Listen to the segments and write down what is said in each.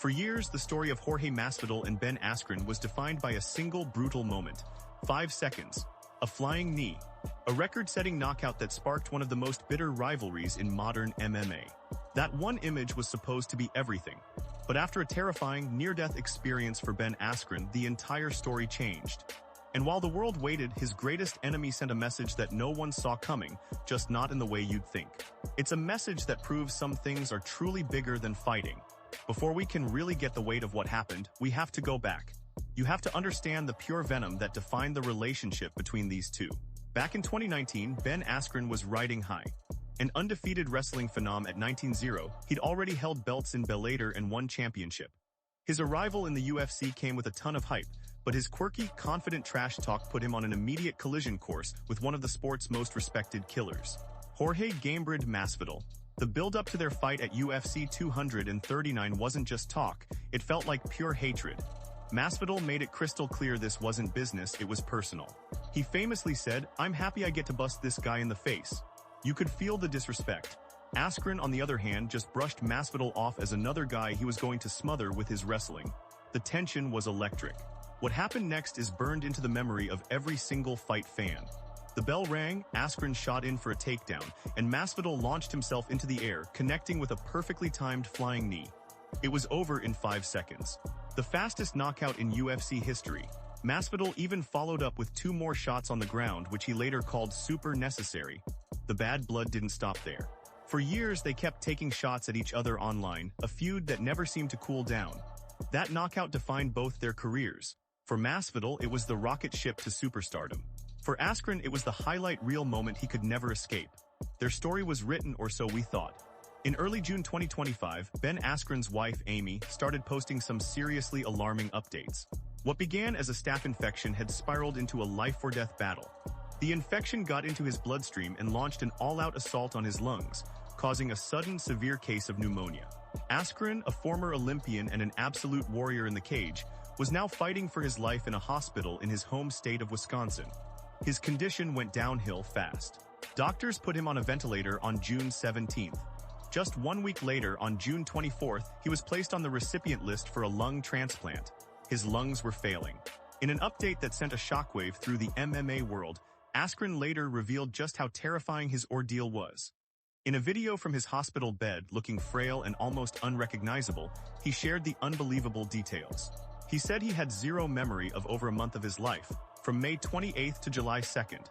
For years, the story of Jorge Masvidal and Ben Askren was defined by a single brutal moment. 5 seconds. A flying knee. A record-setting knockout that sparked one of the most bitter rivalries in modern MMA. That one image was supposed to be everything. But after a terrifying, near-death experience for Ben Askren, the entire story changed. And while the world waited, his greatest enemy sent a message that no one saw coming, just not in the way you'd think. It's a message that proves some things are truly bigger than fighting. Before we can really get the weight of what happened, we have to go back. You have to understand the pure venom that defined the relationship between these two. Back in 2019, Ben Askren was riding high. An undefeated wrestling phenom at 19-0, he'd already held belts in Bellator and won championship. His arrival in the UFC came with a ton of hype, but his quirky, confident trash talk put him on an immediate collision course with one of the sport's most respected killers. Jorge Masvidal. The build-up to their fight at UFC 239 wasn't just talk, it felt like pure hatred. Masvidal made it crystal clear this wasn't business, it was personal. He famously said, "I'm happy I get to bust this guy in the face." You could feel the disrespect. Askren, on the other hand, just brushed Masvidal off as another guy he was going to smother with his wrestling. The tension was electric. What happened next is burned into the memory of every single fight fan. The bell rang, Askren shot in for a takedown, and Masvidal launched himself into the air, connecting with a perfectly timed flying knee. It was over in 5 seconds. The fastest knockout in UFC history. Masvidal even followed up with 2 more shots on the ground, which he later called super necessary. The bad blood didn't stop there. For years, they kept taking shots at each other online, a feud that never seemed to cool down. That knockout defined both their careers. For Masvidal, it was the rocket ship to superstardom. For Askren, it was the highlight reel moment he could never escape. Their story was written, or so we thought. In early June 2025, Ben Askren's wife, Amy, started posting some seriously alarming updates. What began as a staph infection had spiraled into a life-or-death battle. The infection got into his bloodstream and launched an all-out assault on his lungs, causing a sudden, severe case of pneumonia. Askren, a former Olympian and an absolute warrior in the cage, was now fighting for his life in a hospital in his home state of Wisconsin. His condition went downhill fast. Doctors put him on a ventilator on June 17th. Just 1 week later, on June 24th, he was placed on the recipient list for a lung transplant. His lungs were failing. In an update that sent a shockwave through the MMA world, Askren later revealed just how terrifying his ordeal was. In a video from his hospital bed, looking frail and almost unrecognizable, he shared the unbelievable details. He said he had zero memory of over a month of his life, from May 28th to July 2nd.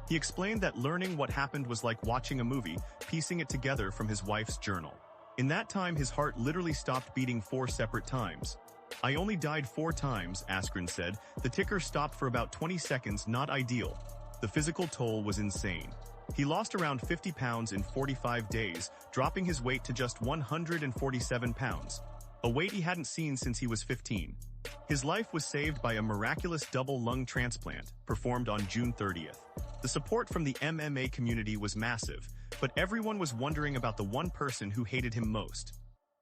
He explained that learning what happened was like watching a movie, piecing it together from his wife's journal. In that time, his heart literally stopped beating 4 separate times. "I only died 4 times, Askren said. The ticker stopped for about 20 seconds, not ideal. The physical toll was insane. He lost around 50 pounds in 45 days, dropping his weight to just 147 pounds. A weight he hadn't seen since he was 15. His life was saved by a miraculous double lung transplant, performed on June 30th. The support from the MMA community was massive, but everyone was wondering about the one person who hated him most.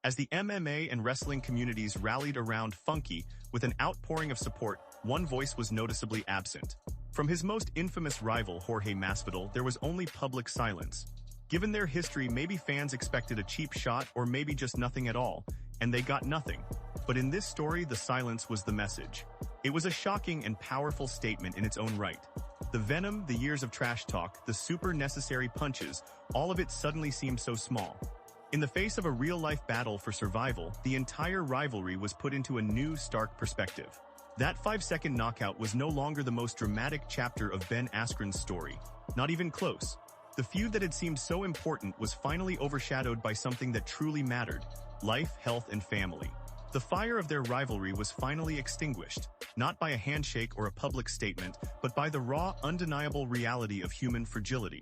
As the MMA and wrestling communities rallied around Funky with an outpouring of support, one voice was noticeably absent. From his most infamous rival, Jorge Masvidal, there was only public silence. Given their history, maybe fans expected a cheap shot or maybe just nothing at all, and they got nothing. But in this story, the silence was the message. It was a shocking and powerful statement in its own right. The venom, the years of trash talk, the super necessary punches, all of it suddenly seemed so small. In the face of a real-life battle for survival, the entire rivalry was put into a new, stark perspective. That 5-second knockout was no longer the most dramatic chapter of Ben Askren's story. Not even close. The feud that had seemed so important was finally overshadowed by something that truly mattered: life, health, and family. The fire of their rivalry was finally extinguished, not by a handshake or a public statement, but by the raw, undeniable reality of human fragility.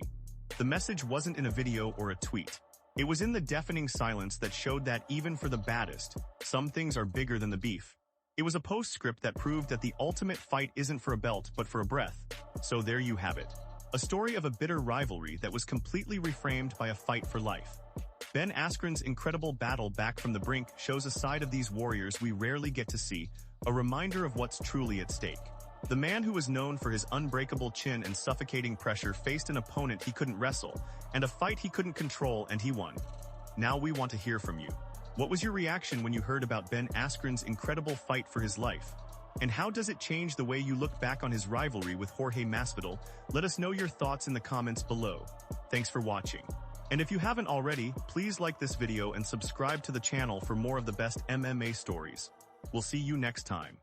The message wasn't in a video or a tweet. It was in the deafening silence that showed that even for the baddest, some things are bigger than the beef. It was a postscript that proved that the ultimate fight isn't for a belt but for a breath. So there you have it. A story of a bitter rivalry that was completely reframed by a fight for life. Ben Askren's incredible battle back from the brink shows a side of these warriors we rarely get to see, a reminder of what's truly at stake. The man who was known for his unbreakable chin and suffocating pressure faced an opponent he couldn't wrestle, and a fight he couldn't control, and he won. Now we want to hear from you. What was your reaction when you heard about Ben Askren's incredible fight for his life? And how does it change the way you look back on his rivalry with Jorge Masvidal? Let us know your thoughts in the comments below. Thanks for watching. And if you haven't already, please like this video and subscribe to the channel for more of the best MMA stories. We'll see you next time.